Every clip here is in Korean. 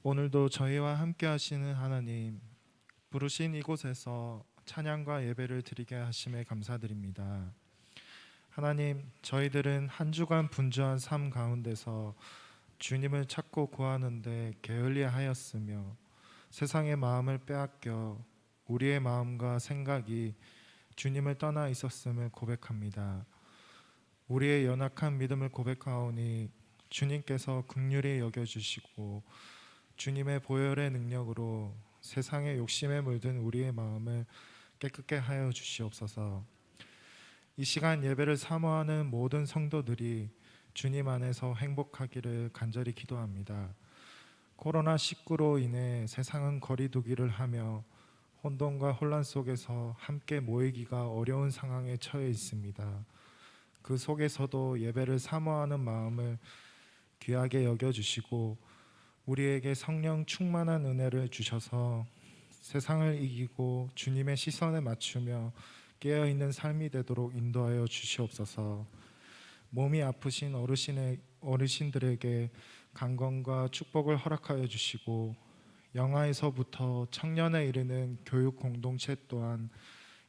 오늘도 저희와 함께 하시는 하나님, 부르신 이곳에서 찬양과 예배를 드리게 하심에 감사드립니다. 하나님, 저희들은 한 주간 분주한 삶 가운데서 주님을 찾고 구하는데 게을리하였으며 세상의 마음을 빼앗겨 우리의 마음과 생각이 주님을 떠나 있었음을 고백합니다. 우리의 연약한 믿음을 고백하오니 주님께서 긍휼히 여겨주시고 주님의 보혈의 능력으로 세상의 욕심에 물든 우리의 마음을 깨끗게 하여 주시옵소서. 이 시간 예배를 사모하는 모든 성도들이 주님 안에서 행복하기를 간절히 기도합니다. 코로나19로 인해 세상은 거리두기를 하며 혼돈과 혼란 속에서 함께 모이기가 어려운 상황에 처해 있습니다. 그 속에서도 예배를 사모하는 마음을 귀하게 여겨주시고 우리에게 성령 충만한 은혜를 주셔서 세상을 이기고 주님의 시선에 맞추며 깨어있는 삶이 되도록 인도하여 주시옵소서. 몸이 아프신 어르신들에게 강건과 축복을 허락하여 주시고 영아에서부터 청년에 이르는 교육 공동체 또한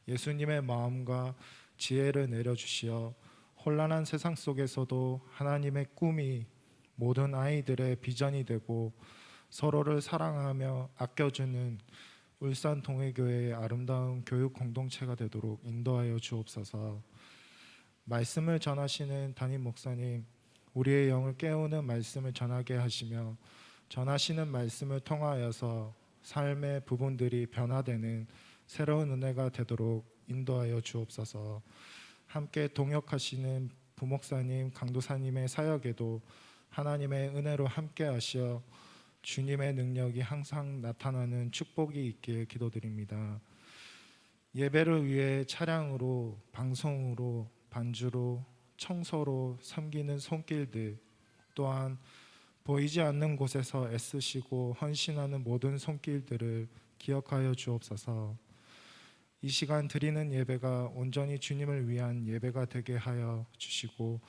예수님의 마음과 지혜를 내려주시어 혼란한 세상 속에서도 하나님의 꿈이 모든 아이들의 비전이 되고 서로를 사랑하며 아껴주는 울산 동해교회의 아름다운 교육 공동체가 되도록 인도하여 주옵소서. 말씀을 전하시는 담임 목사님, 우리의 영을 깨우는 말씀을 전하게 하시며 전하시는 말씀을 통하여서 삶의 부분들이 변화되는 새로운 은혜가 되도록 인도하여 주옵소서. 함께 동역하시는 부목사님, 강도사님의 사역에도 하나님의 은혜로 함께 하시어 주님의 능력이 항상 나타나는 축복이 있길 기도드립니다. 예배를 위해 차량으로, 방송으로, 반주로, 청소로 섬기는 손길들, 또한 보이지 않는 곳에서 애쓰시고 헌신하는 모든 손길들을 기억하여 주옵소서. 이 시간 드리는 예배가 온전히 주님을 위한 예배가 되게 하여 주시고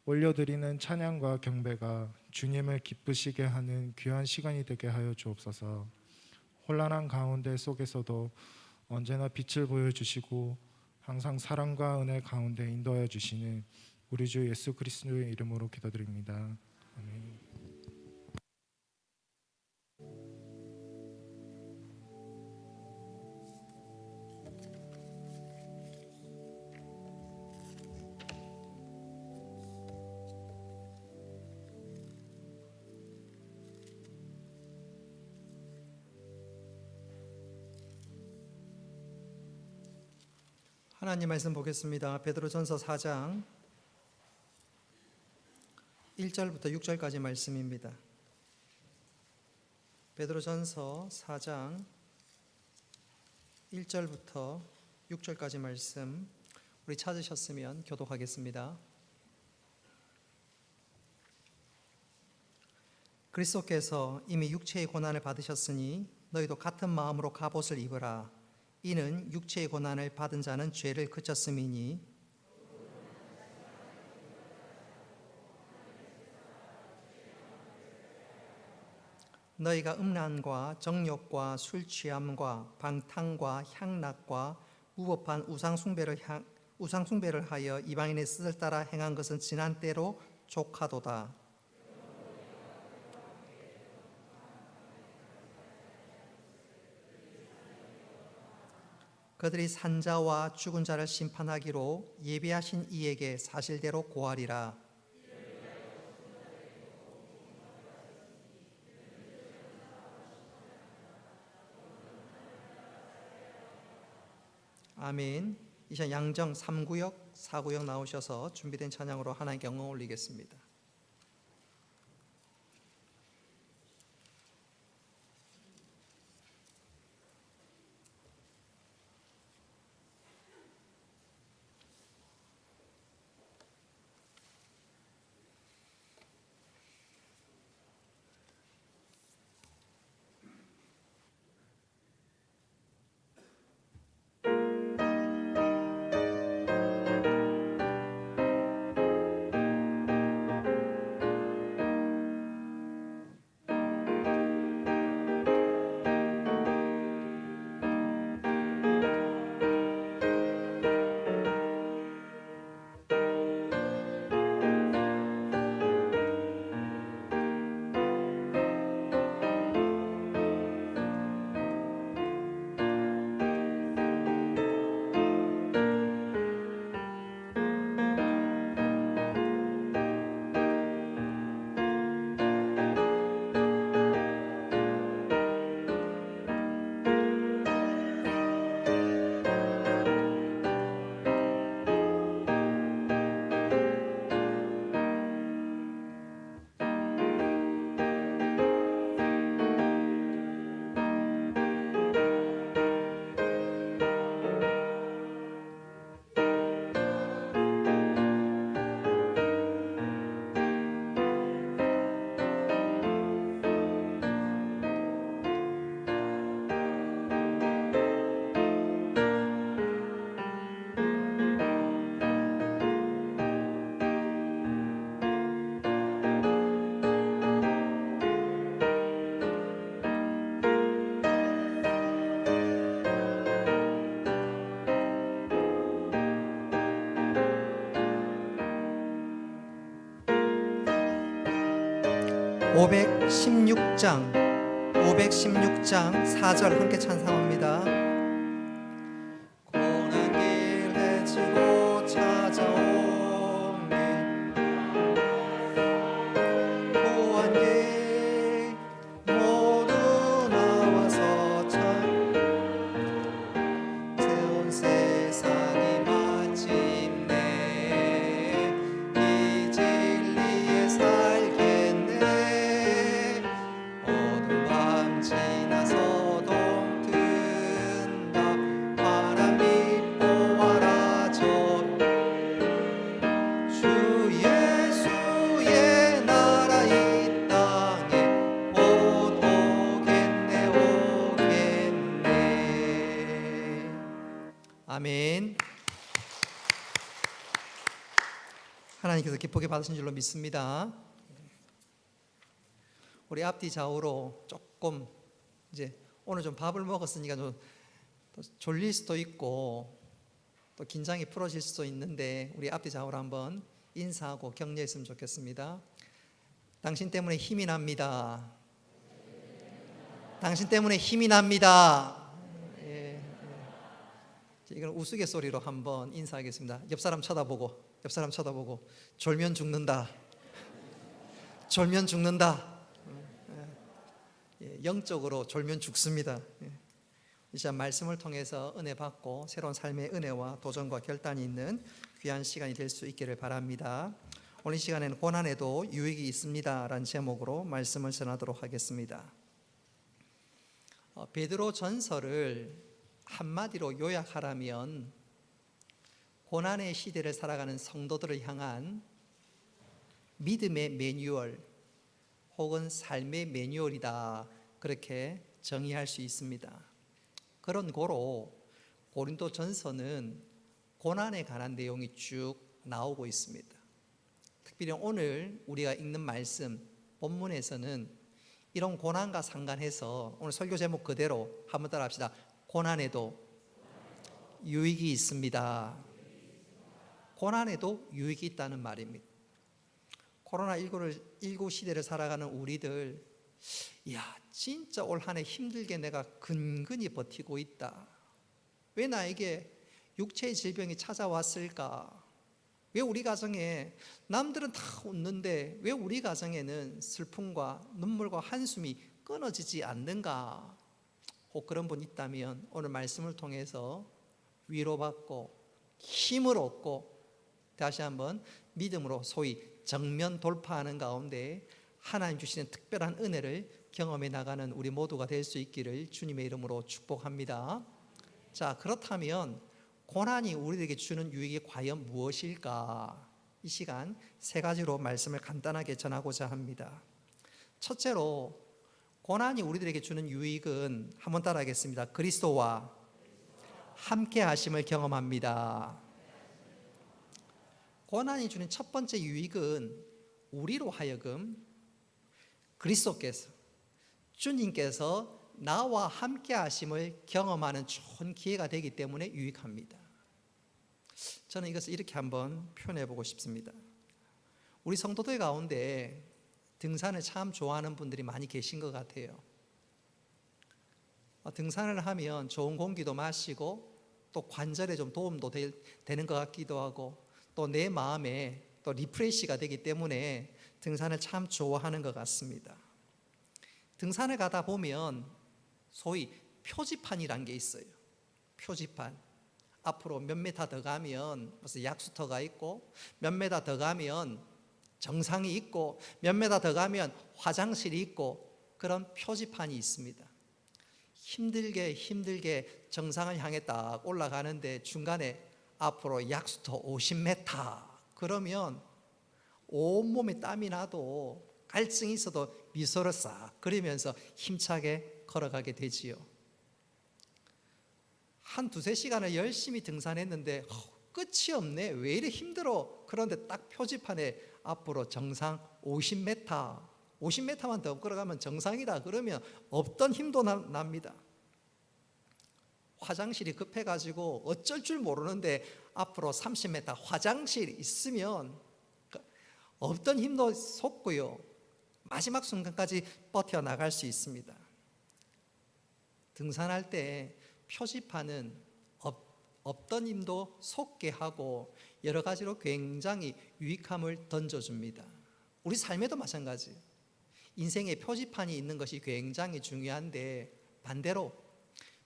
올려드리는 찬양과 경배가 주님을 기쁘시게 하는 귀한 시간이 되게 하여 주옵소서. 혼란한 가운데 속에서도 언제나 빛을 보여주시고 항상 사랑과 은혜 가운데 인도하여 주시는 우리 주 예수 그리스도의 이름으로 기도드립니다. 아멘. 하나님 말씀 보겠습니다. 베드로전서 4장 1절부터 6절까지 말씀입니다. 베드로전서 4장 1절부터 6절까지 말씀, 우리 찾으셨으면 교독하겠습니다. 그리스도께서 이미 육체의 고난을 받으셨으니 너희도 같은 마음으로 갑옷을 입으라. 이는 육체의 고난을 받은 자는 죄를 그쳤음이니 너희가 음란과 정욕과 술 취함과 방탕과 향락과 무법한 우상숭배를 하여 이방인의 뜻을 따라 행한 것은 지난 때로 족하도다. 그들이 산자와 죽은 자를 심판하기로 예비하신 이에게 사실대로 고하리라. 아멘. 이제 양정 3구역, 4구역 나오셔서 준비된 찬양으로 하나님께 영광 올리겠습니다. 516장 4절 함께 찬송합니다. 고난 길 헤치고 찾아온 길 고한 길 모두 나와서 참 새온 세상이 마침내 이 진리에 살겠네. 어두운 밤 지나서도 든다 바람이 보아라 저 주 예수의 나라 이 땅에 곧 오겠네 오겠네. 아멘. 하나님께서 기쁘게 받으신 줄로 믿습니다. 우리 앞뒤 좌우로 조금 이제 오늘 좀 밥을 먹었으니까 좀 졸릴 수도 있고 또 긴장이 풀어질 수도 있는데 우리 앞뒤 좌우로 한번 인사하고 격려했으면 좋겠습니다. 당신 때문에 힘이 납니다. 당신 때문에 힘이 납니다. 예. 이건 우스갯소리로 한번 인사하겠습니다. 옆 사람 쳐다보고 졸면 죽는다. 졸면 죽는다. 영적으로 졸면 죽습니다. 이 시간 말씀을 통해서 은혜 받고 새로운 삶의 은혜와 도전과 결단이 있는 귀한 시간이 될 수 있기를 바랍니다. 오늘 이 시간에는 고난에도 유익이 있습니다 라는 제목으로 말씀을 전하도록 하겠습니다. 베드로 전서를 한마디로 요약하라면 고난의 시대를 살아가는 성도들을 향한 믿음의 매뉴얼 혹은 삶의 매뉴얼이다, 그렇게 정의할 수 있습니다. 그런 고로 고린도 전서는 고난에 관한 내용이 쭉 나오고 있습니다. 특별히 오늘 우리가 읽는 말씀 본문에서는 이런 고난과 상관해서 오늘 설교 제목 그대로 한번 따라 합시다. 고난에도 유익이 있습니다. 고난에도 유익이 있다는 말입니다. 코로나19 시대를 살아가는 우리들, 야, 진짜 올 한 해 힘들게 내가 근근히 버티고 있다. 왜 나에게 육체의 질병이 찾아왔을까? 왜 우리 가정에 남들은 다 웃는데 왜 우리 가정에는 슬픔과 눈물과 한숨이 끊어지지 않는가? 혹 그런 분 있다면 오늘 말씀을 통해서 위로받고 힘을 얻고 다시 한번 믿음으로 소위 정면 돌파하는 가운데 하나님 주시는 특별한 은혜를 경험해 나가는 우리 모두가 될 수 있기를 주님의 이름으로 축복합니다. 자, 그렇다면 고난이 우리에게 주는 유익이 과연 무엇일까? 이 시간 세 가지로 말씀을 간단하게 전하고자 합니다. 첫째로 고난이 우리들에게 주는 유익은 한번 따라하겠습니다. 그리스도와 함께 하심을 경험합니다. 고난이 주는 첫 번째 유익은 우리로 하여금 그리스도께서 주님께서 나와 함께 하심을 경험하는 좋은 기회가 되기 때문에 유익합니다. 저는 이것을 이렇게 한번 표현해 보고 싶습니다. 우리 성도들 가운데 등산을 참 좋아하는 분들이 많이 계신 것 같아요. 등산을 하면 좋은 공기도 마시고 또 관절에 좀 도움도 되는 것 같기도 하고 또 내 마음에 또 리프레시가 되기 때문에 등산을 참 좋아하는 것 같습니다. 등산을 가다 보면 소위 표지판이란 게 있어요. 표지판. 앞으로 몇 메타 더 가면 무슨 약수터가 있고 몇 메타 더 가면 정상이 있고 몇 메타 더 가면 화장실이 있고 그런 표지판이 있습니다. 힘들게 정상을 향해 딱 올라가는데 중간에 앞으로 약수터 50m 그러면 온몸에 땀이 나도 갈증이 있어도 미소를 싹 그리면서 힘차게 걸어가게 되지요. 한 두세 시간을 열심히 등산했는데 끝이 없네. 왜 이래 힘들어. 그런데 딱 표지판에 앞으로 정상 50m만 더 걸어가면 정상이다. 그러면 없던 힘도 납니다. 화장실이 급해가지고 어쩔 줄 모르는데 앞으로 30m 화장실 있으면 없던 힘도 솟고요. 마지막 순간까지 버텨나갈 수 있습니다. 등산할 때 표지판은 없던 힘도 솟게 하고 여러 가지로 굉장히 유익함을 던져줍니다. 우리 삶에도 마찬가지. 인생에 표지판이 있는 것이 굉장히 중요한데 반대로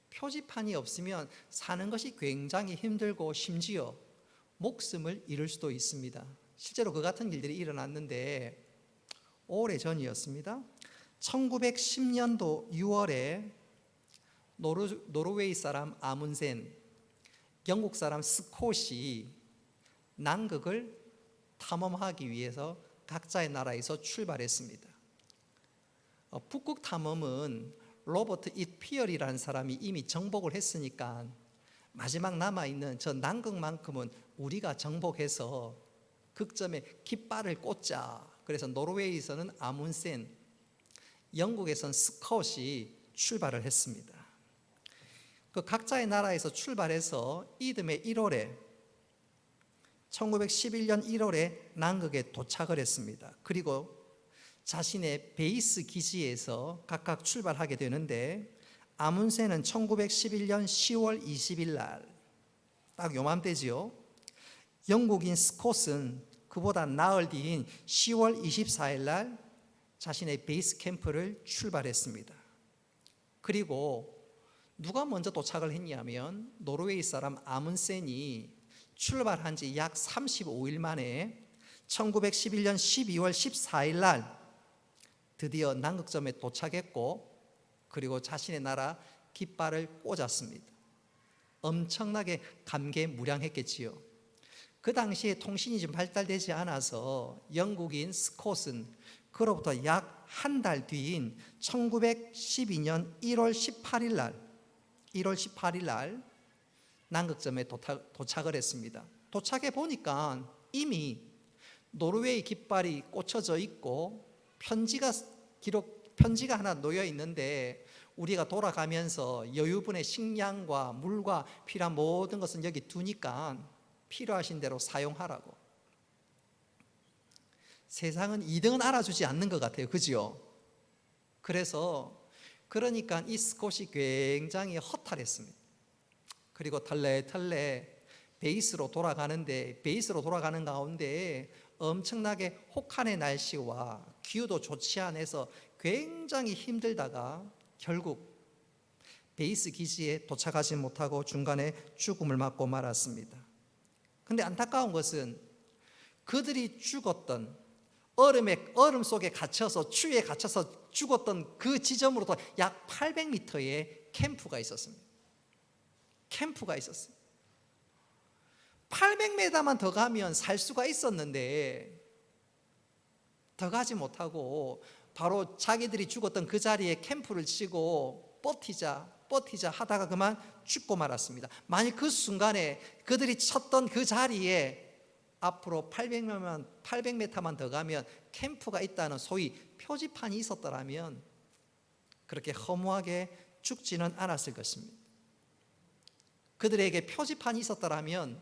표지판이 없으면 사는 것이 굉장히 힘들고 심지어 목숨을 잃을 수도 있습니다. 실제로 그 같은 일들이 일어났는데 오래전이었습니다. 1910년도 6월에 노르웨이 사람 아문센, 영국 사람 스콧이 남극을 탐험하기 위해서 각자의 나라에서 출발했습니다. 북극 탐험은 로버트 이피얼이라는 사람이 이미 정복을 했으니까 마지막 남아있는 저 남극만큼은 우리가 정복해서 극점에 깃발을 꽂자. 그래서 노르웨이에서는 아문센, 영국에서는 스콧이 출발을 했습니다. 그 각자의 나라에서 출발해서 이듬해 1월에 1911년 1월에 남극에 도착을 했습니다. 그리고 자신의 베이스 기지에서 각각 출발하게 되는데 아문센은 1911년 10월 20일 날 딱 요맘때지요. 영국인 스콧은 그보다 나흘 뒤인 10월 24일 날 자신의 베이스 캠프를 출발했습니다. 그리고 누가 먼저 도착을 했냐면 노르웨이 사람 아문센이 출발한 지 약 35일 만에 1911년 12월 14일 날 드디어 남극점에 도착했고 그리고 자신의 나라 깃발을 꽂았습니다. 엄청나게 감개무량했겠지요. 그 당시에 통신이 좀 발달되지 않아서 영국인 스콧은 그로부터 약 한 달 뒤인 1912년 1월 18일 날 남극점에 도착을 했습니다. 도착해 보니까 이미 노르웨이 깃발이 꽂혀져 있고 편지가 하나 놓여 있는데 우리가 돌아가면서 여유분의 식량과 물과 필요한 모든 것은 여기 두니까 필요하신 대로 사용하라고. 세상은 2등은 알아주지 않는 것 같아요. 그죠? 그러니까 이 스콧이 굉장히 허탈했습니다. 그리고 털레털레 베이스로 돌아가는 가운데 엄청나게 혹한의 날씨와 기후도 좋지 않아서 굉장히 힘들다가 결국 베이스 기지에 도착하지 못하고 중간에 죽음을 맞고 말았습니다. 그런데 안타까운 것은 그들이 죽었던 얼음 속에 갇혀서 추위에 갇혀서 죽었던 그 지점으로부터 약 800m의 캠프가 있었습니다. 800m만 더 가면 살 수가 있었는데 더 가지 못하고 바로 자기들이 죽었던 그 자리에 캠프를 치고 버티자 하다가 그만 죽고 말았습니다. 만일 그 순간에 그들이 쳤던 그 자리에 앞으로 800m만 더 가면 캠프가 있다는 소위 표지판이 있었더라면 그렇게 허무하게 죽지는 않았을 것입니다. 그들에게 표지판이 있었더라면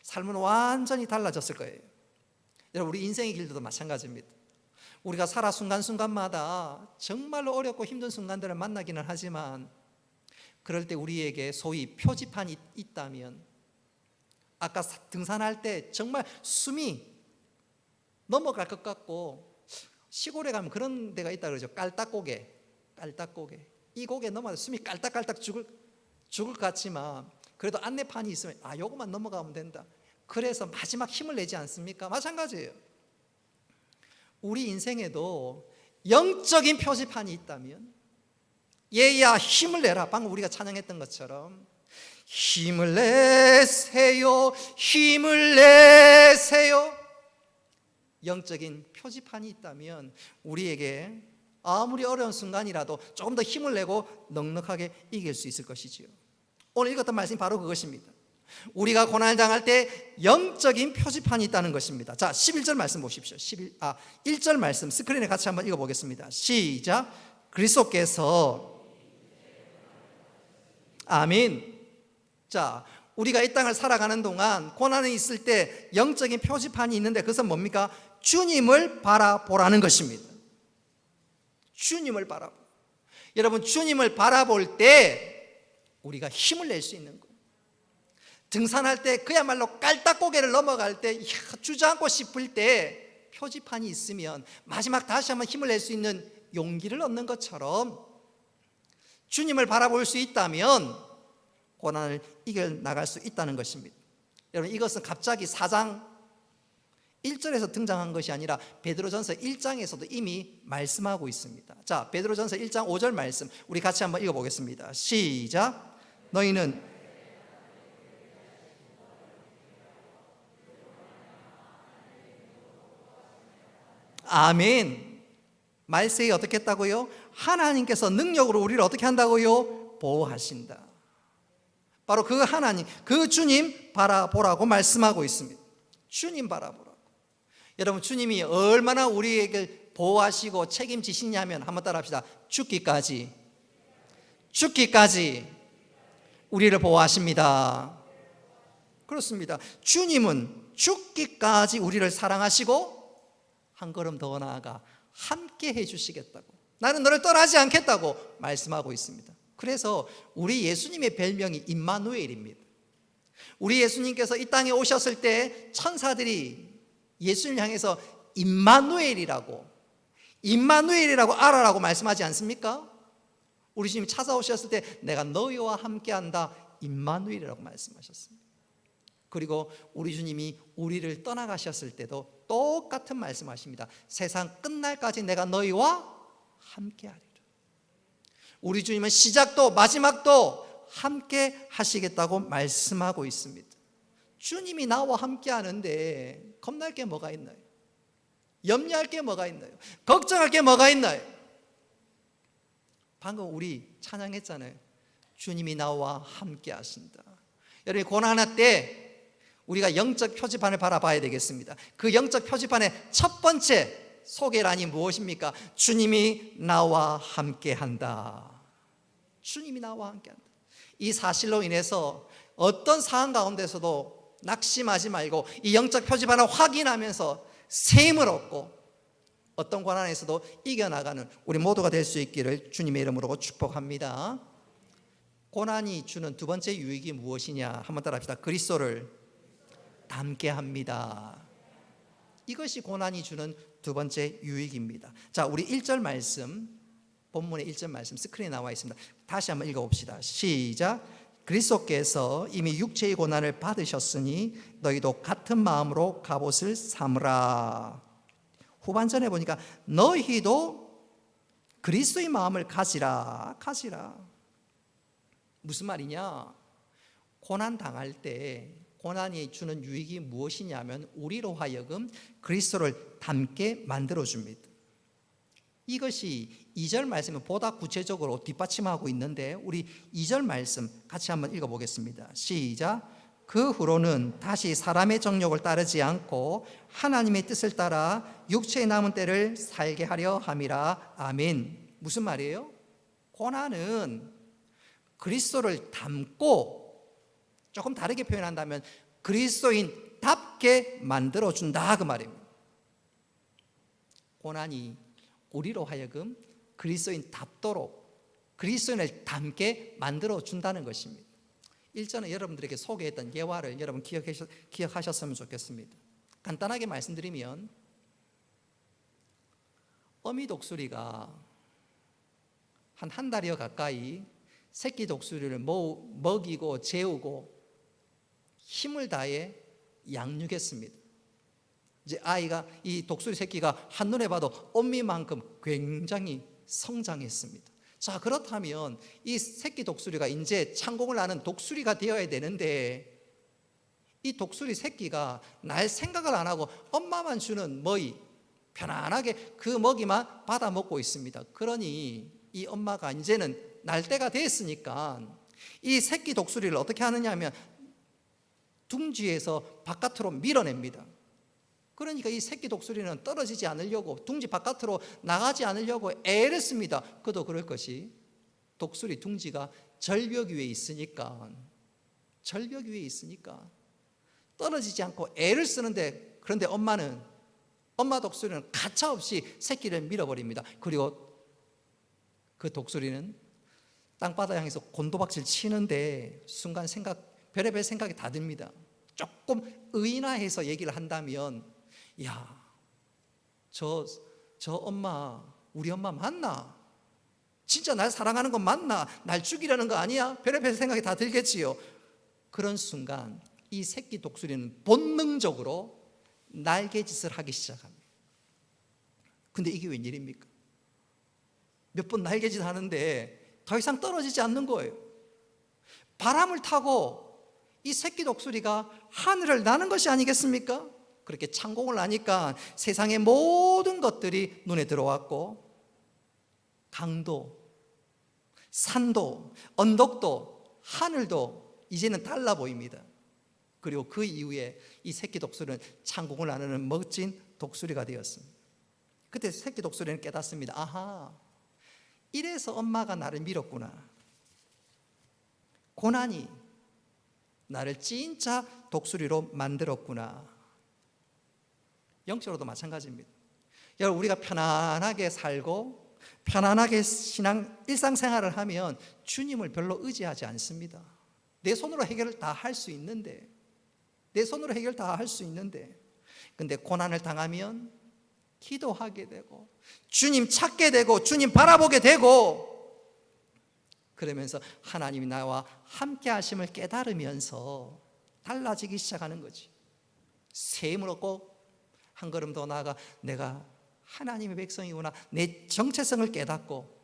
삶은 완전히 달라졌을 거예요. 여러분, 우리 인생의 길도 마찬가지입니다. 우리가 살아 순간순간마다 정말로 어렵고 힘든 순간들을 만나기는 하지만 그럴 때 우리에게 소위 표지판이 있다면 아까 등산할 때 정말 숨이 넘어갈 것 같고 시골에 가면 그런 데가 있다 그러죠. 깔딱고개. 이 고개 넘어가서 숨이 깔딱깔딱 죽을 것 같지만 그래도 안내판이 있으면 요것만 넘어가면 된다. 그래서 마지막 힘을 내지 않습니까? 마찬가지예요. 우리 인생에도 영적인 표지판이 있다면 얘야 힘을 내라. 방금 우리가 찬양했던 것처럼 힘을 내세요. 영적인 표지판이 있다면 우리에게 아무리 어려운 순간이라도 조금 더 힘을 내고 넉넉하게 이길 수 있을 것이지요. 오늘 읽었던 말씀이 바로 그것입니다. 우리가 고난을 당할 때 영적인 표지판이 있다는 것입니다. 자, 11절 말씀 보십시오. 1절 말씀 스크린에 같이 한번 읽어보겠습니다. 시작. 그리스도께서 아멘. 자, 우리가 이 땅을 살아가는 동안 고난이 있을 때 영적인 표지판이 있는데 그것은 뭡니까? 주님을 바라보라는 것입니다. 주님을 바라보. 여러분, 주님을 바라볼 때 우리가 힘을 낼 수 있는 거예요. 등산할 때 그야말로 깔딱고개를 넘어갈 때 주저앉고 싶을 때 표지판이 있으면 마지막 다시 한번 힘을 낼 수 있는 용기를 얻는 것처럼 주님을 바라볼 수 있다면 고난을 이겨나갈 수 있다는 것입니다. 여러분, 이것은 갑자기 4장 1절에서 등장한 것이 아니라 베드로전서 1장에서도 이미 말씀하고 있습니다. 자, 베드로전서 1장 5절 말씀 우리 같이 한번 읽어보겠습니다. 시작. 너희는 아멘. 말세에 어떻게 했다고요? 하나님께서 능력으로 우리를 어떻게 한다고요? 보호하신다. 바로 그 하나님, 그 주님 바라보라고 말씀하고 있습니다. 주님 바라보라고. 여러분, 주님이 얼마나 우리에게 보호하시고 책임지시냐면 한번 따라합시다. 죽기까지 우리를 보호하십니다. 그렇습니다. 주님은 죽기까지 우리를 사랑하시고 한 걸음 더 나아가 함께 해주시겠다고, 나는 너를 떠나지 않겠다고 말씀하고 있습니다. 그래서 우리 예수님의 별명이 임마누엘입니다. 우리 예수님께서 이 땅에 오셨을 때 천사들이 예수님을 향해서 임마누엘이라고 알아라고 말씀하지 않습니까? 우리 주님이 찾아오셨을 때 내가 너희와 함께한다, 임마누엘이라고 말씀하셨습니다. 그리고 우리 주님이 우리를 떠나가셨을 때도 똑같은 말씀하십니다. 세상 끝날까지 내가 너희와 함께하리라. 우리 주님은 시작도 마지막도 함께 하시겠다고 말씀하고 있습니다. 주님이 나와 함께 하는데 겁날 게 뭐가 있나요? 염려할 게 뭐가 있나요? 걱정할 게 뭐가 있나요? 방금 우리 찬양했잖아요. 주님이 나와 함께 하신다. 여러분, 고난할 때 우리가 영적 표지판을 바라봐야 되겠습니다. 그 영적 표지판의 첫 번째 소개란이 무엇입니까? 주님이 나와 함께한다. 주님이 나와 함께한다. 이 사실로 인해서 어떤 상황 가운데서도 낙심하지 말고 이 영적 표지판을 확인하면서 새 힘을 얻고 어떤 고난에서도 이겨나가는 우리 모두가 될 수 있기를 주님의 이름으로 축복합니다. 고난이 주는 두 번째 유익이 무엇이냐? 한번 따라합시다. 그리스도를 닮게 합니다. 이것이 고난이 주는 두 번째 유익입니다. 자, 우리 1절 말씀, 본문의 1절 말씀 스크린에 나와 있습니다. 다시 한번 읽어봅시다. 시작. 그리스도께서 이미 육체의 고난을 받으셨으니 너희도 같은 마음으로 갑옷을 삼으라. 후반전에 보니까 너희도 그리스도의 마음을 가지라. 무슨 말이냐? 고난 당할 때 고난이 주는 유익이 무엇이냐면 우리로 하여금 그리스도를 닮게 만들어줍니다. 이것이 2절 말씀을 보다 구체적으로 뒷받침하고 있는데 우리 2절 말씀 같이 한번 읽어보겠습니다. 시작. 그 후로는 다시 사람의 정욕을 따르지 않고 하나님의 뜻을 따라 육체의 남은 때를 살게 하려 함이라. 아멘. 무슨 말이에요? 고난은 그리스도를 닮고, 조금 다르게 표현한다면 그리스도인답게 만들어준다, 그 말입니다. 고난이 우리로 하여금 그리스도인답도록 그리스도인을 닮게 만들어준다는 것입니다. 1절은 여러분들에게 소개했던 예화를 여러분 기억하셨으면 좋겠습니다. 간단하게 말씀드리면 어미 독수리가 한 달여 가까이 새끼 독수리를 먹이고 재우고 힘을 다해 양육했습니다. 이제 아이가, 이 독수리 새끼가 한눈에 봐도 어미만큼 굉장히 성장했습니다. 자, 그렇다면 이 새끼 독수리가 이제 창공을 나는 독수리가 되어야 되는데 이 독수리 새끼가 날 생각을 안 하고 엄마만 주는 먹이, 편안하게 그 먹이만 받아 먹고 있습니다. 그러니 이 엄마가 이제는 날 때가 됐으니까 이 새끼 독수리를 어떻게 하느냐 하면 둥지에서 바깥으로 밀어냅니다. 그러니까 이 새끼 독수리는 떨어지지 않으려고, 둥지 바깥으로 나가지 않으려고 애를 씁니다. 그도 그럴 것이 독수리 둥지가 절벽 위에 있으니까 떨어지지 않고 애를 쓰는데, 그런데 엄마 독수리는 가차없이 새끼를 밀어버립니다. 그리고 그 독수리는 땅바닥 향해서 곤도박질 치는데 순간 별의별 생각이 다 듭니다. 조금 의인화해서 얘기를 한다면, 야, 저 엄마, 우리 엄마 맞나? 진짜 날 사랑하는 건 맞나? 날 죽이려는 거 아니야? 별의별 생각이 다 들겠지요. 그런 순간 이 새끼 독수리는 본능적으로 날개짓을 하기 시작합니다. 근데 이게 웬일입니까? 몇 번 날개짓 하는데 더 이상 떨어지지 않는 거예요. 바람을 타고 이 새끼 독수리가 하늘을 나는 것이 아니겠습니까? 그렇게 창공을 나니까 세상의 모든 것들이 눈에 들어왔고, 강도, 산도, 언덕도, 하늘도 이제는 달라 보입니다. 그리고 그 이후에 이 새끼 독수리는 창공을 나누는 멋진 독수리가 되었습니다. 그때 새끼 독수리는 깨닫습니다. 아하, 이래서 엄마가 나를 밀었구나. 고난이 나를 진짜 독수리로 만들었구나. 영적으로도 마찬가지입니다. 여러분, 우리가 편안하게 살고 편안하게 일상생활을 하면 주님을 별로 의지하지 않습니다. 내 손으로 해결을 다 할 수 있는데, 근데 고난을 당하면 기도하게 되고 주님 찾게 되고 주님 바라보게 되고, 그러면서 하나님이 나와 함께 하심을 깨달으면서 달라지기 시작하는 거지. 샘을 얻고 한 걸음 더 나아가 내가 하나님의 백성이구나, 내 정체성을 깨닫고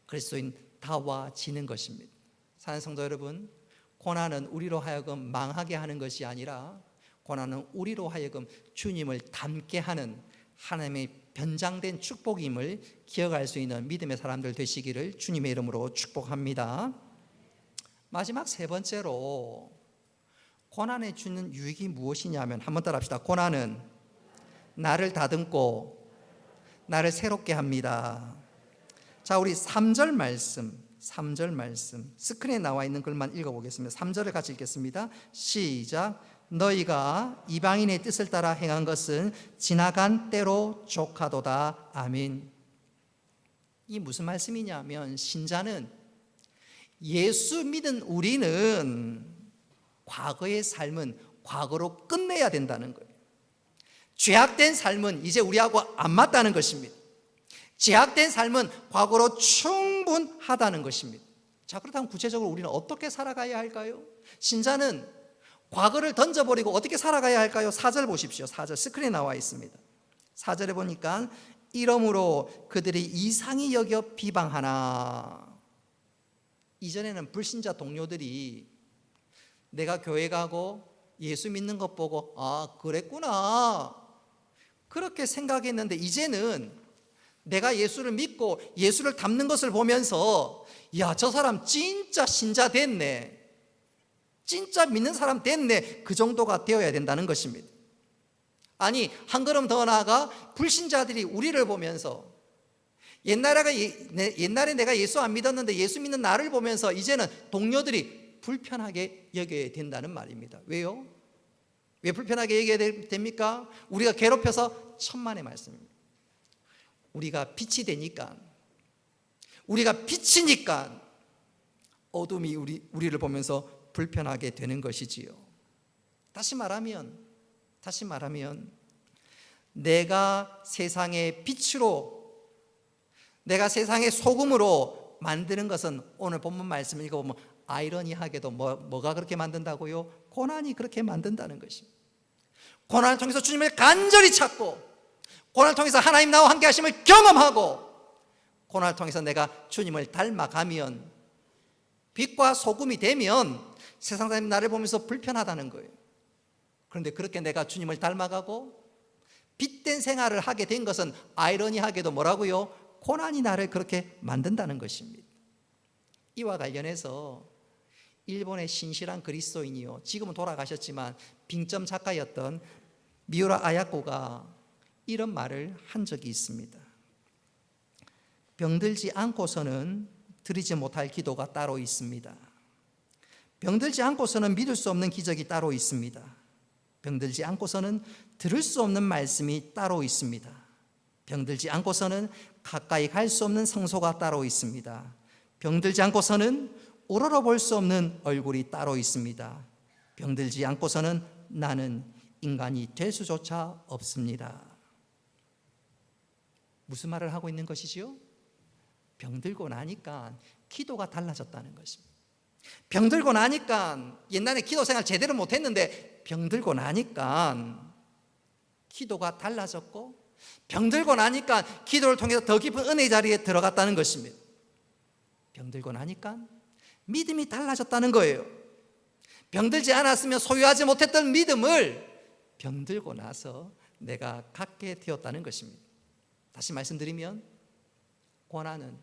그리스도인 다워지는 것입니다. 사랑하는 성도 여러분, 고난은 우리로 하여금 망하게 하는 것이 아니라 고난은 우리로 하여금 주님을 닮게 하는 하나님의 변장된 축복임을 기억할 수 있는 믿음의 사람들 되시기를 주님의 이름으로 축복합니다. 마지막 세 번째로, 고난에 주는 유익이 무엇이냐면, 한번 따라 합시다. 고난은 나를 다듬고 나를 새롭게 합니다. 자, 우리 3절 말씀 스크린에 나와 있는 글만 읽어보겠습니다. 3절을 같이 읽겠습니다. 시작. 너희가 이방인의 뜻을 따라 행한 것은 지나간 때로 족하도다. 아멘. 이 무슨 말씀이냐면, 신자는, 예수 믿은 우리는 과거의 삶은 과거로 끝내야 된다는 거예요. 죄악된 삶은 이제 우리하고 안 맞다는 것입니다. 죄악된 삶은 과거로 충분하다는 것입니다. 자, 그렇다면 구체적으로 우리는 어떻게 살아가야 할까요? 신자는 과거를 던져버리고 어떻게 살아가야 할까요? 4절 보십시오. 4절 스크린에 나와 있습니다. 4절에 보니까 이러므로 그들이 이상히 여겨 비방하나. 이전에는 불신자 동료들이 내가 교회 가고 예수 믿는 것 보고 아, 그랬구나, 그렇게 생각했는데, 이제는 내가 예수를 믿고 예수를 닮는 것을 보면서 야, 저 사람 진짜 신자 됐네, 진짜 믿는 사람 됐네, 그 정도가 되어야 된다는 것입니다. 아니, 한 걸음 더 나아가 불신자들이 우리를 보면서 옛날에 내가 예수 안 믿었는데 예수 믿는 나를 보면서 이제는 동료들이 불편하게 여겨야 된다는 말입니다. 왜요? 왜 불편하게 여겨야 됩니까? 우리가 괴롭혀서 천만의 말씀입니다. 우리가 빛이 되니까, 우리가 빛이니까 어둠이 우리를 보면서 불편하게 되는 것이지요. 다시 말하면 내가 세상의 빛으로, 내가 세상의 소금으로 만드는 것은, 오늘 본문 말씀 읽어보면 아이러니하게도 뭐가 그렇게 만든다고요? 고난이 그렇게 만든다는 것입니다. 고난을 통해서 주님을 간절히 찾고, 고난을 통해서 하나님 나와 함께 하심을 경험하고, 고난을 통해서 내가 주님을 닮아가면, 빛과 소금이 되면 세상 사람이 나를 보면서 불편하다는 거예요. 그런데 그렇게 내가 주님을 닮아가고 빛된 생활을 하게 된 것은 아이러니하게도 뭐라고요? 고난이 나를 그렇게 만든다는 것입니다. 이와 관련해서 일본의 신실한 그리스도인이요, 지금은 돌아가셨지만 빙점 작가였던 미우라 아야코가 이런 말을 한 적이 있습니다. 병들지 않고서는 드리지 못할 기도가 따로 있습니다. 병들지 않고서는 믿을 수 없는 기적이 따로 있습니다. 병들지 않고서는 들을 수 없는 말씀이 따로 있습니다. 병들지 않고서는 가까이 갈 수 없는 성소가 따로 있습니다. 병들지 않고서는 우러러볼 수 없는 얼굴이 따로 있습니다. 병들지 않고서는 나는 인간이 될 수조차 없습니다. 무슨 말을 하고 있는 것이지요? 병들고 나니까 기도가 달라졌다는 것입니다. 병들고 나니까 옛날에 기도 생활 제대로 못했는데 병들고 나니까 기도가 달라졌고, 병들고 나니까 기도를 통해서 더 깊은 은혜의 자리에 들어갔다는 것입니다. 병들고 나니까 믿음이 달라졌다는 거예요. 병들지 않았으면 소유하지 못했던 믿음을 병들고 나서 내가 갖게 되었다는 것입니다. 다시 말씀드리면 고난은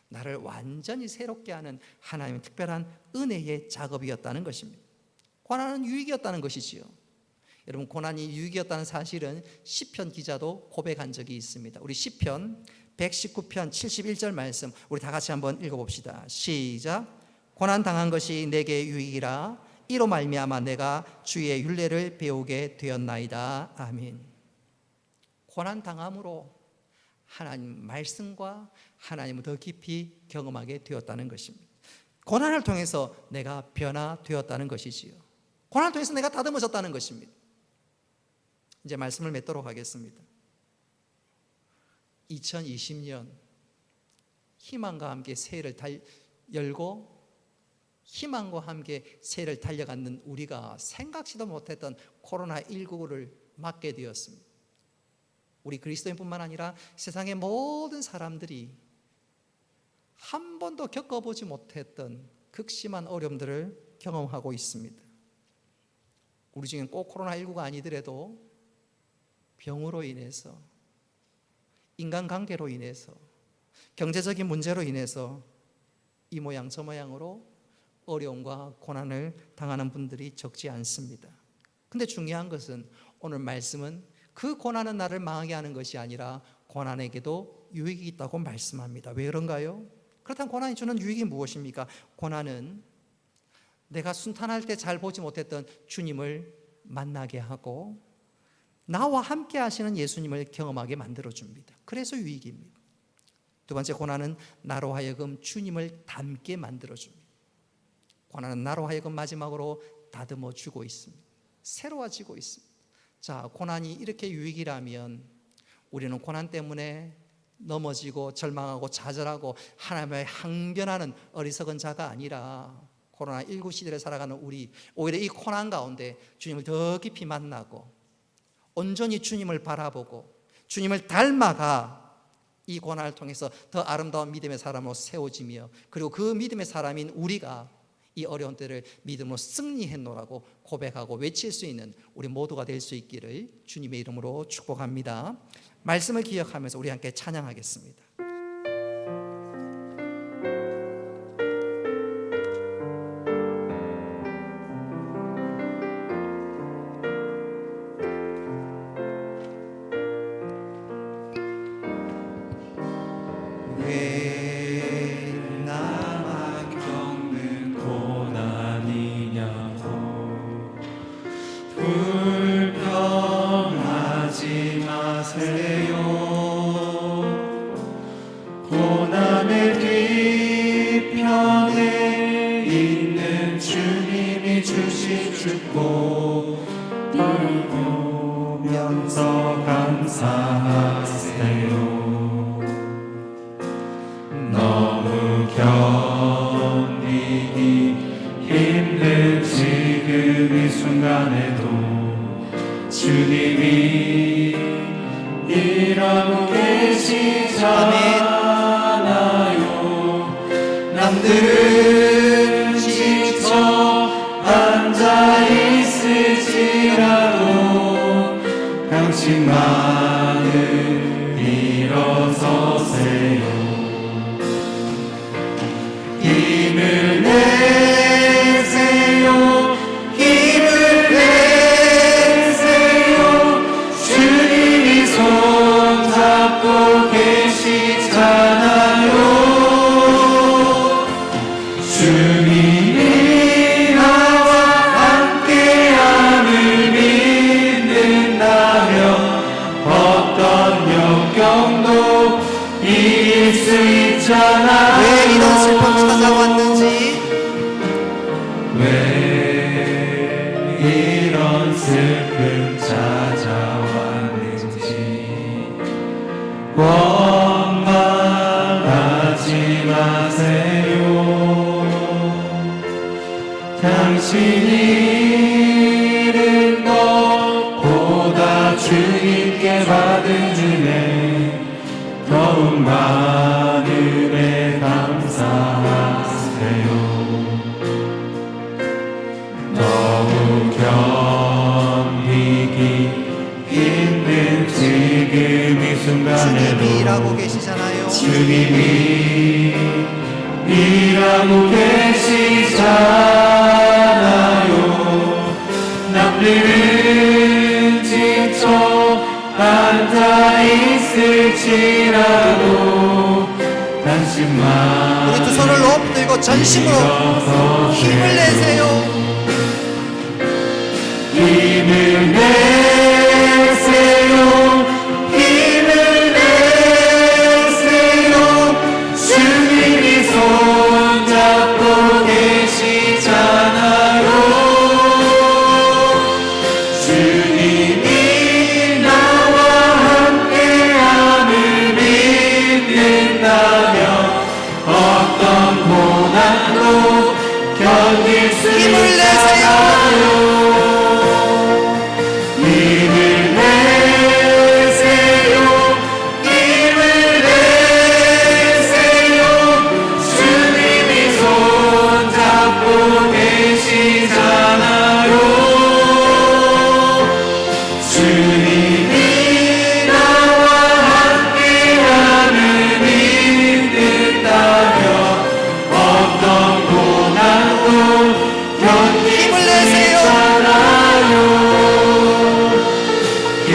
나를 완전히 새롭게 하는 하나님의 특별한 은혜의 작업이었다는 것입니다. 고난은 유익이었다는 것이지요. 여러분, 고난이 유익이었다는 사실은 시편 기자도 고백한 적이 있습니다. 우리 시편 119편 71절 말씀 우리 다 같이 한번 읽어봅시다. 시작. 고난 당한 것이 내게 유익이라 이로 말미암아 내가 주의 율례를 배우게 되었나이다. 아멘. 고난 당함으로 하나님 말씀과 하나님을 더 깊이 경험하게 되었다는 것입니다. 고난을 통해서 내가 변화되었다는 것이지요. 고난을 통해서 내가 다듬어졌다는 것입니다. 이제 말씀을 맺도록 하겠습니다. 2020년 희망과 함께 새해를 열고 희망과 함께 새해를 달려가는 우리가 생각지도 못했던 코로나19를 맞게 되었습니다. 우리 그리스도인뿐만 아니라 세상의 모든 사람들이 한 번도 겪어보지 못했던 극심한 어려움들을 경험하고 있습니다. 우리 중엔 꼭 코로나19가 아니더라도 병으로 인해서, 인간관계로 인해서, 경제적인 문제로 인해서 이 모양 저 모양으로 어려움과 고난을 당하는 분들이 적지 않습니다. 근데 중요한 것은 오늘 말씀은 그 고난은 나를 망하게 하는 것이 아니라 고난에게도 유익이 있다고 말씀합니다. 왜 그런가요? 그렇다면 고난이 주는 유익이 무엇입니까? 고난은 내가 순탄할 때 잘 보지 못했던 주님을 만나게 하고 나와 함께 하시는 예수님을 경험하게 만들어줍니다. 그래서 유익입니다. 두 번째, 고난은 나로 하여금 주님을 닮게 만들어줍니다. 고난은 나로 하여금 마지막으로 다듬어주고 있습니다. 새로워지고 있습니다. 자, 고난이 이렇게 유익이라면 우리는 고난 때문에 넘어지고 절망하고 좌절하고 하나님의 항변하는 어리석은 자가 아니라 코로나19 시대를 살아가는 우리, 오히려 이 고난 가운데 주님을 더 깊이 만나고 온전히 주님을 바라보고 주님을 닮아가 이 고난을 통해서 더 아름다운 믿음의 사람으로 세워지며, 그리고 그 믿음의 사람인 우리가 이 어려운 때를 믿음으로 승리했노라고 고백하고 외칠 수 있는 우리 모두가 될 수 있기를 주님의 이름으로 축복합니다. 말씀을 기억하면서 우리 함께 찬양하겠습니다. 불평하지 마세요. 고난의 뒤편에 있는 주님이 주신 축복 보면서 감사하세요. 너무 견디기 힘든 지금 이 순간에도 주님이 일하고 계시잖아요. 남들은 지쳐 앉아 있을지라도 당신만은 일어서세요. 힘을 내세요. 힘을 내세요. 주님이 손잡고 계시잖아요. 주님이 나와 함께함을 믿는다면 어떤 역경도 무한 은혜 감사하세요. 너무 견디기 힘든 지금 이 순간에도 주님이 일하고 계시잖아요. 주님이 일하고 계시잖아요. 남들은 지쳐 앉아 있을지라도 당신만 우리 두 손을 높들고 전심으로 힘을 내세요. 힘을 내세요. 힘을 내세요. 주님이 손잡고 계시잖아요. 주님이 나와 함께함을 믿는다면 어떤 고난도 견딜 수 힘을 내세요. 있잖아요. 힘을 내세요. 힘을 내세요. 주님이 손잡고 계시잖아요. 주님이 나와 함께함을 믿는다면 어떤 고난도 견딜 힘을 수 내세요. 있잖아요.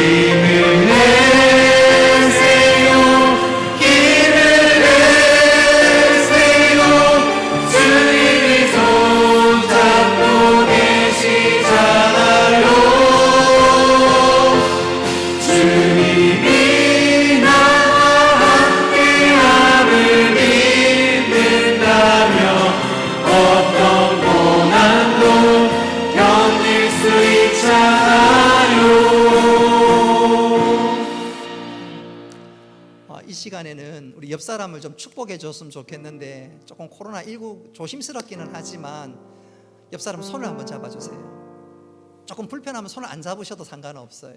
힘을 내세요. 힘을 내세요. 주님이 손잡고 계시잖아요. 주님이 나와 함께함을 믿는다면 어떤 고난도 견딜 수 있잖아요. 이 시간에는 우리 옆 사람을 좀 축복해 줬으면 좋겠는데 조금 코로나19 조심스럽기는 하지만 옆 사람 손을 한번 잡아주세요. 조금 불편하면 손을 안 잡으셔도 상관없어요.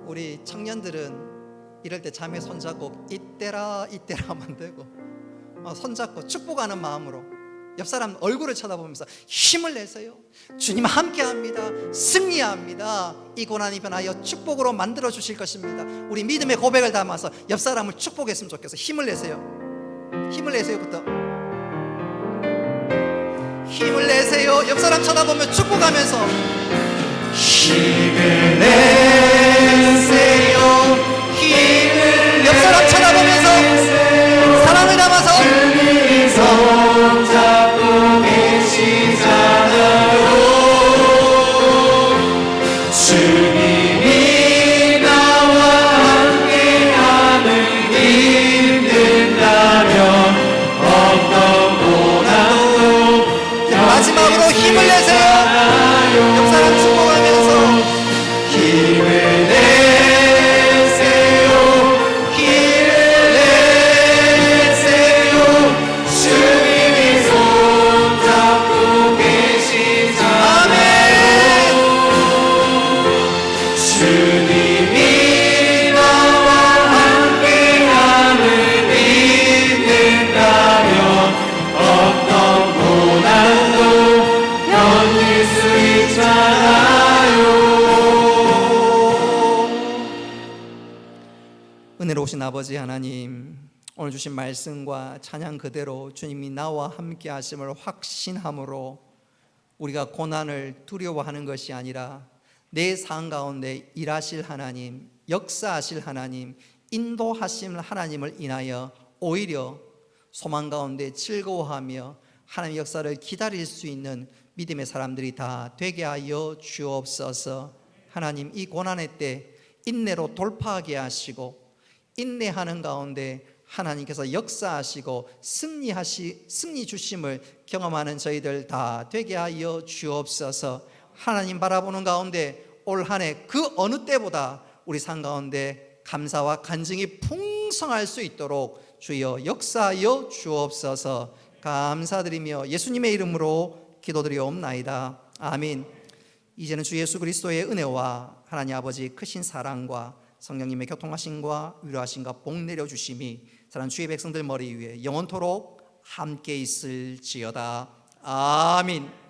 우리 청년들은 이럴 때 자매 손잡고 이때라 하면 되고 손잡고 축복하는 마음으로 옆 사람 얼굴을 쳐다보면서 힘을 내세요. 주님 함께합니다. 승리합니다. 이 고난이 변하여 축복으로 만들어 주실 것입니다. 우리 믿음의 고백을 담아서 옆 사람을 축복했으면 좋겠어요. 힘을 내세요. 힘을 내세요부터. 힘을 내세요. 옆 사람 쳐다보면 축복하면서 힘을 내세요. 힘을 옆 사람 쳐다보면서 내세요. 사랑을 담아서 주님이 손잡고 계시잖아요. 주님이 나와 함께함을 믿는다면 어떤 고난도 마지막으로 힘을 내세요. 옆 사람 축복하면서 힘을 내세요. 힘을 내세요. 주님이 손잡고 계시잖아요. 주님이 나와 함께함을 믿는다면 어떤 고난도 견딜 수 있잖아요. 은혜로우신 아버지 하나님, 오늘 주신 말씀과 찬양 그대로 주님이 나와 함께 하심을 확신함으로 우리가 고난을 두려워하는 것이 아니라 내 삶 가운데 일하실 하나님, 역사하실 하나님, 인도하실 하나님을 인하여 오히려 소망 가운데 즐거워하며 하나님의 역사를 기다릴 수 있는 믿음의 사람들이 다 되게 하여 주옵소서. 하나님, 이 고난의 때 인내로 돌파하게 하시고 인내하는 가운데 하나님께서 역사하시고 승리 주심을 경험하는 저희들 다 되게 하여 주옵소서. 하나님 바라보는 가운데 올 한 해 그 어느 때보다 우리 삶 가운데 감사와 간증이 풍성할 수 있도록 주여 역사하여 주옵소서. 감사드리며 예수님의 이름으로 기도드리옵나이다. 아멘. 이제는 주 예수 그리스도의 은혜와 하나님 아버지 크신 사랑과 성령님의 교통하심과 위로하심과 복 내려주심이 사랑하는 주의 백성들 머리 위에 영원토록 함께 있을지어다. 아멘.